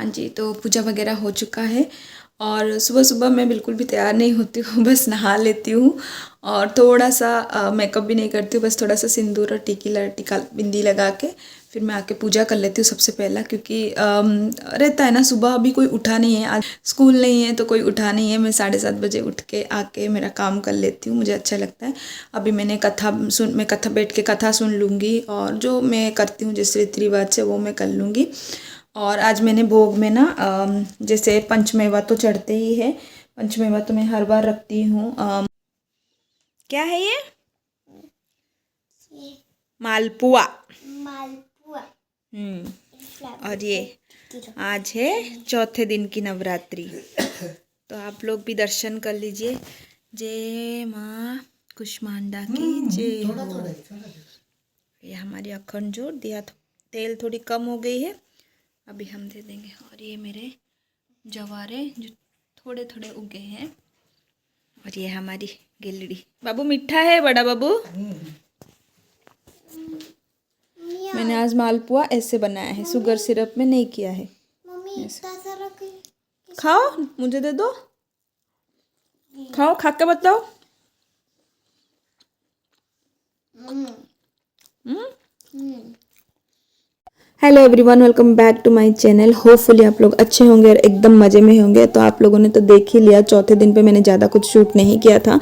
हाँ जी, तो पूजा वगैरह हो चुका है और सुबह सुबह मैं बिल्कुल भी तैयार नहीं होती हूँ, बस नहा लेती हूँ और थोड़ा सा मेकअप भी नहीं करती हूँ, बस थोड़ा सा सिंदूर और टीका बिंदी लगा के फिर मैं आके पूजा कर लेती हूँ सबसे पहला, क्योंकि रहता है ना सुबह अभी कोई उठा नहीं है, आज स्कूल नहीं है तो कोई उठा नहीं है। मैं 7:30 बजे उठ के आके मेरा काम कर लेती हूँ, मुझे अच्छा लगता है। अभी मैं कथा बैठ के कथा सुन लूँगी और जो मैं करती हूँ जैसे रीति रिवाज से वो मैं कर लूँगी। और आज मैंने भोग में ना जैसे पंचमेवा तो चढ़ते ही है, पंचमेवा तो मैं हर बार रखती हूँ। क्या है ये? मालपुआ। और ये आज है चौथे दिन की नवरात्रि, तो आप लोग भी दर्शन कर लीजिए। जय माँ कुष्मांडा की जय हो। ये हमारी अखंड जोत दिया, तेल थोड़ी कम हो गई है, अभी हम दे देंगे। और ये मेरे जवारे जो थोड़े थोड़े उगे हैं, और ये हमारी गिलड़ी। बाबू मीठा है बड़ा बाबू। मैंने आज मालपुआ ऐसे बनाया है, शुगर सिरप में नहीं किया है। खाओ, मुझे दे दो, खाओ, खा के बताओ। Hello everyone, welcome back to my channel. Hopefully आप लोग अच्छे होंगे और एकदम मज़े में होंगे। तो आप लोगों ने तो देख ही लिया, चौथे दिन पे मैंने ज़्यादा कुछ शूट नहीं किया था,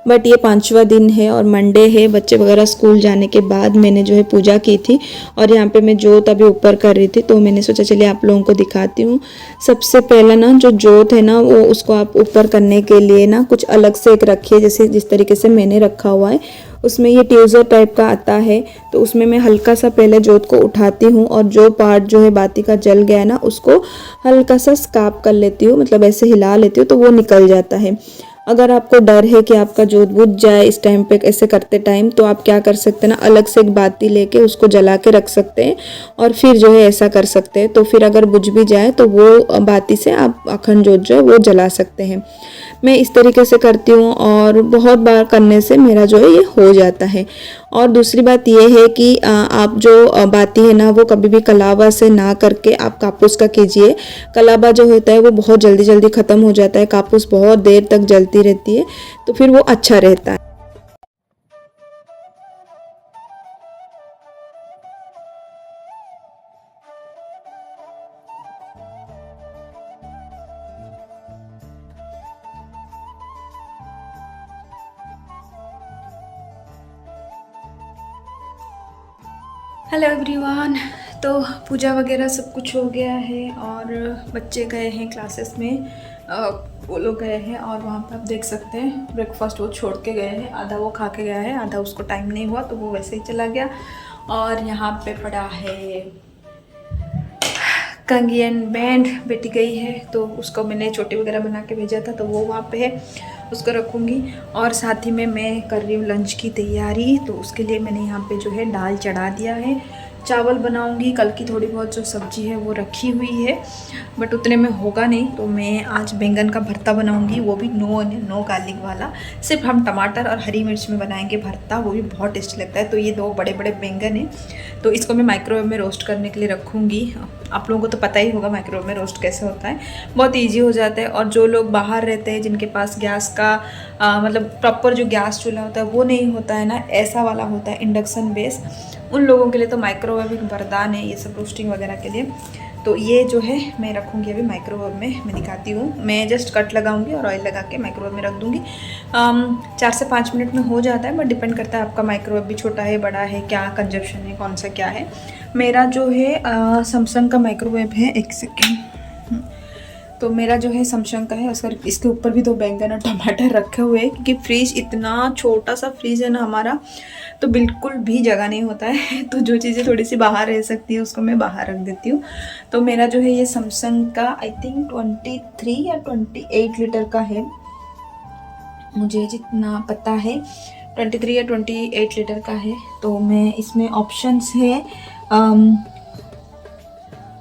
बट ये 5वां दिन है और मंडे है। बच्चे वगैरह स्कूल जाने के बाद मैंने जो है पूजा की थी और यहाँ पे मैं जोत अभी ऊपर कर रही थी, तो मैंने सोचा चलिए आप लोगों को दिखाती हूँ। सबसे पहला ना जो जोत है ना वो उसको आप ऊपर करने के लिए ना कुछ अलग से एक रखिए, जैसे जिस तरीके से मैंने रखा हुआ है। उसमें ये ट्यूज़र टाइप का आता है, तो उसमें मैं हल्का सा पहले जोत को उठाती हूँ और जो पार्ट जो है बाती का जल गया है ना उसको हल्का सा स्काप कर लेती हूँ, मतलब ऐसे हिला लेती हूँ तो वो निकल जाता है। अगर आपको डर है कि आपका जोत बुझ जाए इस टाइम पे ऐसे करते टाइम, तो आप क्या कर सकते हैं ना, अलग से एक बाती लेके उसको जला के रख सकते हैं और फिर जो है ऐसा कर सकते हैं। तो फिर अगर बुझ भी जाए तो वो बाती से आप अखंड जोत जो है वो जला सकते हैं। मैं इस तरीके से करती हूँ और बहुत बार करने से मेरा जो है ये हो जाता है। और दूसरी बात ये है कि आप जो बाती है ना वो कभी भी कलावा से ना करके आप कापूस का कीजिए। कलावा जो होता है वो बहुत जल्दी जल्दी ख़त्म हो जाता है, कापूस बहुत देर तक जलती रहती है, तो फिर वो अच्छा रहता है। हेलो एवरीवन, तो पूजा वगैरह सब कुछ हो गया है और बच्चे गए हैं क्लासेस में, वो लोग गए हैं और वहाँ पर आप देख सकते हैं ब्रेकफास्ट वो छोड़ के गए हैं। आधा वो खा के गया है, आधा उसको टाइम नहीं हुआ तो वो वैसे ही चला गया। और यहाँ पे पड़ा है कंघी एंड बैंड, बेटी गई है तो उसको मैंने चोटी वगैरह बना के भेजा था तो वो वहाँ पे है, उसको रखूँगी। और साथ ही में मैं कर रही हूँ लंच की तैयारी, तो उसके लिए मैंने यहाँ पे जो है दाल चढ़ा दिया है, चावल बनाऊँगी। कल की थोड़ी बहुत जो सब्ज़ी है वो रखी हुई है, बट उतने में होगा नहीं, तो मैं आज बैंगन का भरता बनाऊँगी, वो भी नो गार्लिक वाला, सिर्फ हम टमाटर और हरी मिर्च में बनाएंगे भरता, वो भी बहुत टेस्टी लगता है। तो ये 2 बड़े बड़े बैंगन हैं, तो इसको मैं माइक्रोवेव में रोस्ट करने के लिए रखूँगी। आप लोगों को तो पता ही होगा माइक्रोवेव में रोस्ट कैसे होता है, बहुत ईजी हो जाता है। और जो लोग बाहर रहते हैं जिनके पास गैस का मतलब प्रॉपर जो गैस चूल्हा होता है वो नहीं होता है ना, ऐसा वाला होता है इंडक्शन बेस, उन लोगों के लिए तो माइक्रोवेव एक वरदान है ये सब रोस्टिंग वगैरह के लिए। तो ये जो है मैं रखूँगी अभी माइक्रोवेव में, मैं दिखाती हूँ। मैं जस्ट कट लगाऊंगी और ऑयल लगा के माइक्रोवेव में रख दूँगी। 4 से 5 मिनट में हो जाता है, बट डिपेंड करता है आपका माइक्रोवेव भी छोटा है बड़ा है, क्या कंजप्शन है, कौन सा क्या है। मेरा जो है सैमसंग का माइक्रोवेव है, एक सेकेंड, तो मेरा जो है सैमसंग का है। इसके ऊपर भी 2 बैंगन और टमाटर रखे हुए हैं, क्योंकि फ्रिज इतना छोटा सा फ्रिज है ना हमारा, तो बिल्कुल भी जगह नहीं होता है, तो जो चीज़ें थोड़ी सी बाहर रह सकती है उसको मैं बाहर रख देती हूँ। तो मेरा जो है ये सैमसंग का आई थिंक 23 या 28 लीटर का है, मुझे जितना पता है 23 या 28 लीटर का है। तो मैं इसमें ऑप्शंस है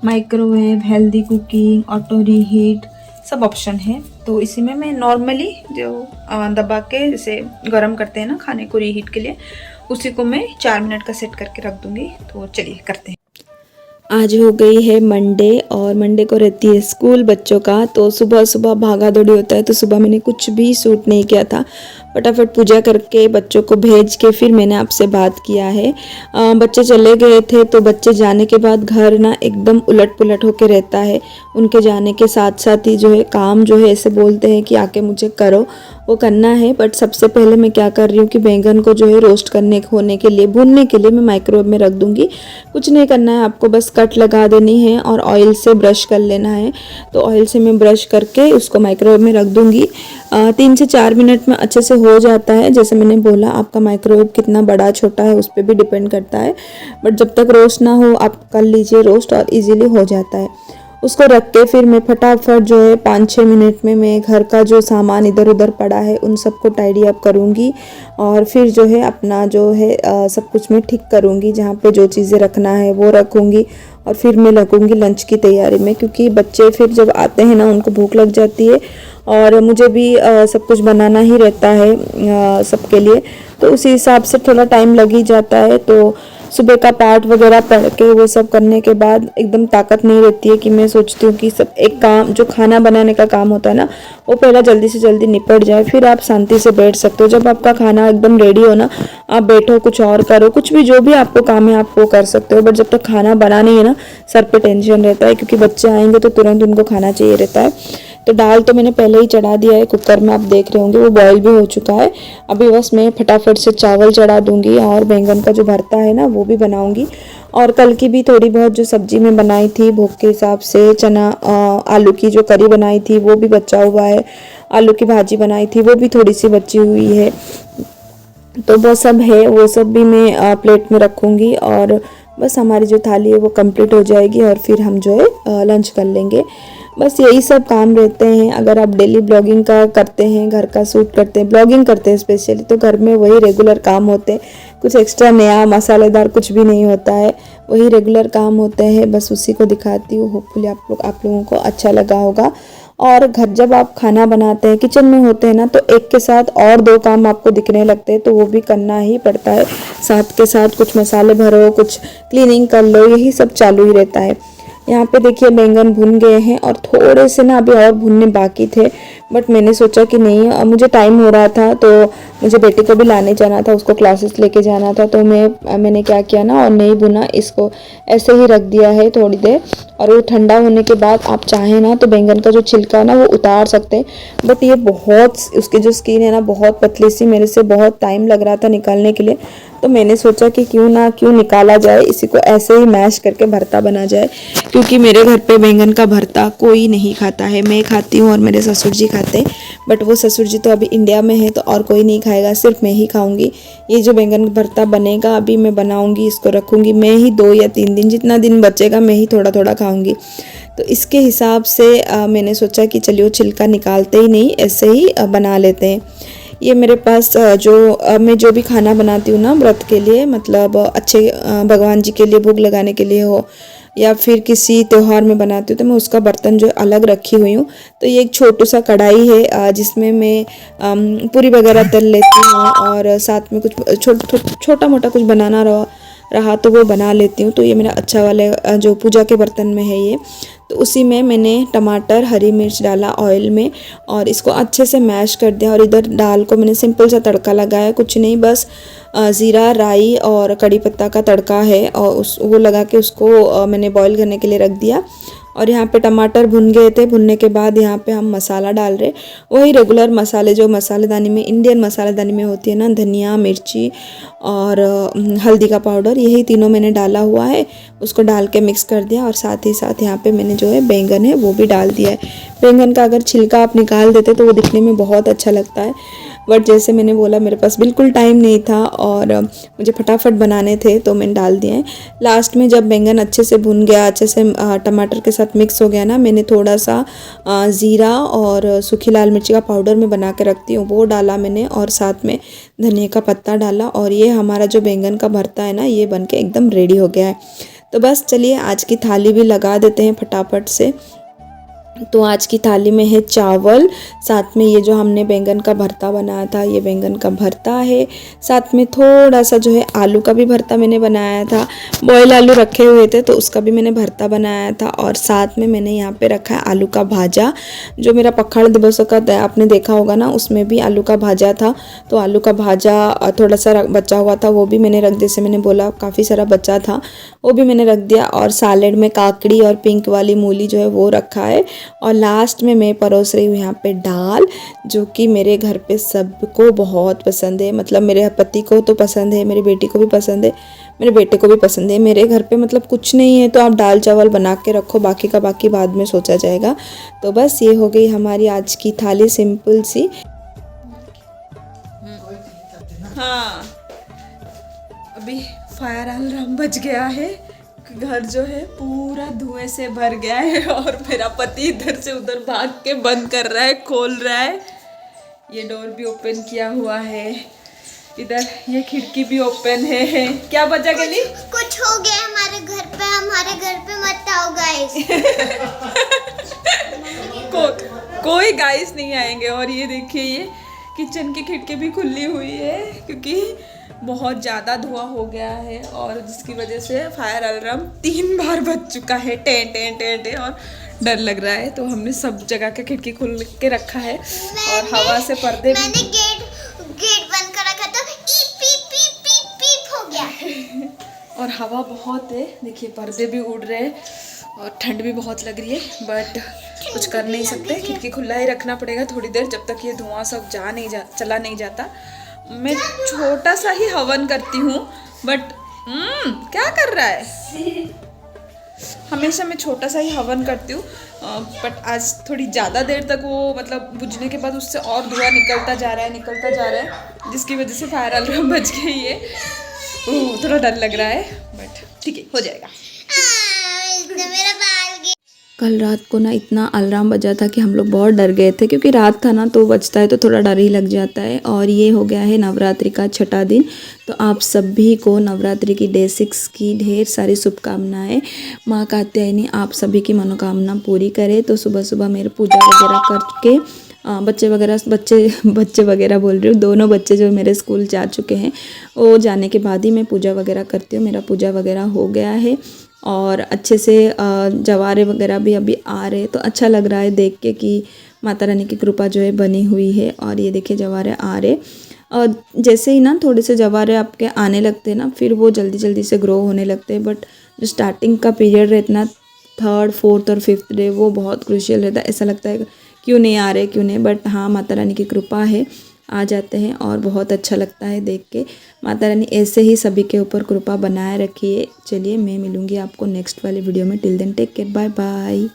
microwave, healthy cooking, auto reheat, सब ऑप्शन है। तो इसी में मैं नॉर्मली जो दबा के जैसे गर्म करते हैं ना खाने को रीहीट के लिए, उसी को मैं 4 मिनट का सेट करके रख दूँगी। तो चलिए करते हैं। आज हो गई है मंडे और मंडे को रहती है स्कूल बच्चों का, तो सुबह सुबह भागा दौड़ी होता है। तो सुबह मैंने कुछ भी शूट नहीं किया था, फटाफट पूजा करके बच्चों को भेज के फिर मैंने आपसे बात किया है। बच्चे चले गए थे तो बच्चे जाने के बाद घर ना एकदम उलट पुलट होके रहता है। उनके जाने के साथ साथ ही जो है काम जो है ऐसे बोलते हैं कि आके मुझे करो, वो करना है। बट सबसे पहले मैं क्या कर रही हूँ कि बैंगन को जो है रोस्ट करने होने के लिए भूनने के लिए मैं माइक्रोवेव में रख दूँगी। कुछ नहीं करना है, आपको बस कट लगा देनी है और ऑयल से ब्रश कर लेना है। तो ऑयल से मैं ब्रश करके उसको माइक्रोवेव में रख दूँगी। 3 से 4 मिनट में अच्छे से हो जाता है। जैसे मैंने बोला, आपका माइक्रोवेव कितना बड़ा छोटा है उस पर भी डिपेंड करता है। बट जब तक रोस्ट ना हो आप कर लीजिए रोस्ट और इजीली हो जाता है। उसको रख के फिर मैं फटाफट जो है 5-6 मिनट में मैं घर का जो सामान इधर उधर पड़ा है उन सबको टाइडी अप करूँगी और फिर जो है अपना जो है सब कुछ मैं ठीक करूँगी। जहाँ पे जो चीज़ें रखना है वो रखूँगी और फिर मैं लगूँगी लंच की तैयारी में, क्योंकि बच्चे फिर जब आते हैं ना उनको भूख लग जाती है और मुझे भी सब कुछ बनाना ही रहता है सबके लिए। तो उसी हिसाब से थोड़ा टाइम लग ही जाता है। तो सुबह का पाठ वगैरह पढ़ के वो सब करने के बाद एकदम ताकत नहीं रहती है कि मैं सोचती हूँ कि सब एक काम जो खाना बनाने का काम होता है ना वो पहला जल्दी से जल्दी निपट जाए, फिर आप शांति से बैठ सकते हो। जब आपका खाना एकदम रेडी हो ना, आप बैठो कुछ और करो, कुछ भी जो भी आपको काम है आप वो कर सकते हो। बट जब तक खाना बना नहीं है ना, सर पे टेंशन रहता है, क्योंकि बच्चे आएंगे तो तुरंत उनको खाना चाहिए रहता है। तो दाल तो मैंने पहले ही चढ़ा दिया है कुकर में, आप देख रहे होंगे वो बॉईल भी हो चुका है। अभी बस मैं फटाफट से चावल चढ़ा दूंगी और बैंगन का जो भरता है ना वो भी बनाऊंगी। और कल की भी थोड़ी बहुत जो सब्जी मैं बनाई थी भूख के हिसाब से, चना आलू की जो करी बनाई थी वो भी बचा हुआ है, आलू की भाजी बनाई थी वो भी थोड़ी सी बची हुई है। तो वो सब है, वो सब भी मैं प्लेट में रखूँगी और बस हमारी जो थाली है वो कंप्लीट हो जाएगी और फिर हम जो है लंच कर लेंगे। बस यही सब काम रहते हैं। अगर आप डेली ब्लॉगिंग का करते हैं, घर का शूट करते हैं, ब्लॉगिंग करते हैं स्पेशली, तो घर में वही रेगुलर काम होते हैं। कुछ एक्स्ट्रा नया मसालेदार कुछ भी नहीं होता है, वही रेगुलर काम होते हैं। बस उसी को दिखाती हूँ। होपफुली आप लोगों को अच्छा लगा होगा। और घर जब आप खाना बनाते हैं, किचन में होते हैं ना, तो एक के साथ और 2 काम आपको दिखने लगते हैं, तो वो भी करना ही पड़ता है। साथ के साथ कुछ मसाले भरो, कुछ क्लीनिंग कर लो, यही सब चालू ही रहता है। यहाँ पे देखिए बैंगन भुन गए हैं और थोड़े से ना अभी और भुनने बाकी थे। बट मैंने सोचा कि नहीं, मुझे टाइम हो रहा था, तो मुझे बेटे को भी लाने जाना था, उसको क्लासेस लेके जाना था। तो मैंने क्या किया ना, और नहीं भुना, इसको ऐसे ही रख दिया है थोड़ी देर। और वो ठंडा होने के बाद आप चाहें ना तो बैंगन का जो छिलका है ना वो उतार सकते हैं। बट ये बहुत, उसकी जो स्किन है ना बहुत पतली सी, मेरे से बहुत टाइम लग रहा था निकालने के लिए। तो मैंने सोचा कि क्यों निकाला जाए, इसी को ऐसे ही मैश करके भरता बना जाए। क्योंकि मेरे घर पे बैंगन का भरता कोई नहीं खाता है, मैं खाती हूँ और मेरे ससुर जी खाते हैं। बट वो ससुर जी तो अभी इंडिया में है तो और कोई नहीं खाएगा, सिर्फ मैं ही खाऊंगी। ये जो बैंगन का भरता बनेगा अभी मैं बनाऊंगी, इसको रखूंगी मैं ही 2 या 3 दिन, जितना दिन बचेगा मैं ही थोड़ा थोड़ा खाऊंगी। तो इसके हिसाब से मैंने सोचा कि चलिए छिलका निकालते ही नहीं, ऐसे ही बना लेते हैं। ये मेरे पास मैं जो भी खाना बनाती हूँ ना व्रत के लिए, मतलब अच्छे भगवान जी के लिए भोग लगाने के लिए हो या फिर किसी त्यौहार में बनाती हूँ, तो मैं उसका बर्तन जो अलग रखी हुई हूँ। तो ये एक छोटू सा कढ़ाई है जिसमें मैं पूरी वगैरह तल लेती हूँ और साथ में कुछ छोटा मोटा कुछ बनाना रहा तो वो बना लेती हूँ। तो ये मेरा अच्छा वाले जो पूजा के बर्तन में है ये। तो उसी में मैंने टमाटर हरी मिर्च डाला ऑयल में और इसको अच्छे से मैश कर दिया। और इधर दाल को मैंने सिंपल सा तड़का लगाया, कुछ नहीं, बस ज़ीरा राई और कड़ी पत्ता का तड़का है और वो लगा के उसको मैंने बॉईल करने के लिए रख दिया। और यहाँ पे टमाटर भुन गए थे, भुनने के बाद यहाँ पे हम मसाला डाल रहे, वही रेगुलर मसाले जो मसालेदानी में, इंडियन मसालेदानी में होती है ना, धनिया मिर्ची और हल्दी का पाउडर, यही तीनों मैंने डाला हुआ है। उसको डाल के मिक्स कर दिया और साथ ही साथ यहाँ पे मैंने जो है बैंगन है वो भी डाल दिया है। बैंगन का अगर छिलका आप निकाल देते तो वो दिखने में बहुत अच्छा लगता है। बट जैसे मैंने बोला मेरे पास बिल्कुल टाइम नहीं था और मुझे फटाफट बनाने थे तो मैंने डाल दिए हैं। लास्ट में जब बैंगन अच्छे से भुन गया, अच्छे से टमाटर के साथ मिक्स हो गया ना, मैंने थोड़ा सा ज़ीरा और सूखी लाल मिर्ची का पाउडर मैं बना के रखती हूँ वो डाला मैंने और साथ में धनिया का पत्ता डाला। और ये हमारा जो बैंगन का भरता है ना ये बन के एकदम रेडी हो गया है। तो बस चलिए आज की थाली भी लगा देते हैं फटाफट से। तो आज की थाली में है चावल, साथ में ये जो हमने बैंगन का भरता बनाया था ये बैंगन का भरता है, साथ में थोड़ा सा जो है आलू का भी भरता मैंने बनाया था, बॉयल आलू रखे हुए थे तो उसका भी मैंने भरता बनाया था, और साथ में मैंने यहाँ पे रखा है आलू का भाजा। जो मेरा पखाड़ दिवसों का आपने देखा होगा ना, उसमें भी आलू का भाजा था, तो आलू का भाजा थोड़ा सा बचा हुआ था वो भी मैंने रख दिया, जैसे मैंने बोला काफ़ी सारा बचा था वो भी मैंने रख दिया। और सैलेड में काकड़ी और पिंक वाली मूली जो है वो रखा है, और लास्ट में मैं परोस रही हूँ यहाँ पे दाल, जो कि मेरे घर पे सबको बहुत पसंद है। मतलब मेरे पति को तो पसंद है, मेरी बेटी को भी पसंद है, मेरे बेटे को भी पसंद है। मेरे घर पे मतलब कुछ नहीं है तो आप दाल चावल बना के रखो, बाकी का बाकी बाद में सोचा जाएगा। तो बस ये हो गई हमारी आज की थाली, सिंपल सी। हाँ, अभी फायर अलार्म बज गया है, घर जो है पूरा धुएं से भर गया है, और मेरा पति इधर से उधर भाग के बंद कर रहा है, खोल रहा है। ये डोर भी ओपन किया हुआ है, इधर ये खिड़की भी ओपन है। क्या बजा गली? कुछ हो गया हमारे घर पे मत आओ गाइस। कोई गाइस नहीं आएंगे। और ये देखिए ये किचन की खिड़की भी खुली हुई है, क्योंकि बहुत ज़्यादा धुआं हो गया है, और जिसकी वजह से फायर अलार्म 3 बार बज चुका है, टें टें टें टें, और डर लग रहा है। तो हमने सब जगह का खिड़की खोल के रखा है, और हवा से पर्दे भी। मैंने गेट बंद कर रखा था, पीप पीप पीप पीप हो गया। और हवा बहुत है, देखिए पर्दे भी उड़ रहे हैं, और ठंड भी बहुत लग रही है, बट कुछ कर नहीं सकते, खिड़की खुला ही रखना पड़ेगा थोड़ी देर, जब तक ये धुआं सब चला नहीं जाता। मैं छोटा सा ही हवन करती हूँ, बट क्या कर रहा है? हमेशा मैं छोटा सा ही हवन करती हूँ, बट आज थोड़ी ज़्यादा देर तक वो मतलब बुझने के बाद उससे और धुआं निकलता जा रहा है, जिसकी वजह से फायर अलार्म बज गई है। थोड़ा डर लग रहा है, बट ठीक है, हो जाएगा। मेरा बाल गया। कल रात को ना इतना अलार्म बजा था कि हम लोग बहुत डर गए थे, क्योंकि रात था ना तो बजता है तो थोड़ा डर ही लग जाता है। और ये हो गया है नवरात्रि का 6ठा दिन, तो आप सभी को नवरात्रि की डे 6 की ढेर सारी शुभकामनाएं। माँ कात्यायनी आप सभी की मनोकामना पूरी करे। तो सुबह सुबह मेरे पूजा वगैरह करके बच्चे वगैरह बोल रही हूँ, दोनों बच्चे जो मेरे स्कूल जा चुके हैं, वो जाने के बाद ही मैं पूजा वगैरह करती हूँ। मेरा पूजा वगैरह हो गया है, और अच्छे से जवारे वगैरह भी अभी आ रहे, तो अच्छा लग रहा है देख के कि माता रानी की कृपा जो है बनी हुई है। और ये देखिए जवारे आ रहे, और जैसे ही ना थोड़े से जवारे आपके आने लगते हैं ना, फिर वो जल्दी जल्दी से ग्रो होने लगते हैं। बट जो स्टार्टिंग का पीरियड रहता ना, 3rd, 4th और 5th डे, वो बहुत क्रूशियल रहता है। ऐसा लगता है क्यों नहीं आ रहे, क्यों नहीं, बट हाँ माता रानी की कृपा है, आ जाते हैं, और बहुत अच्छा लगता है देख के। माता रानी ऐसे ही सभी के ऊपर कृपा बनाए रखिए। चलिए मैं मिलूँगी आपको नेक्स्ट वाले वीडियो में। Till then take care, bye bye.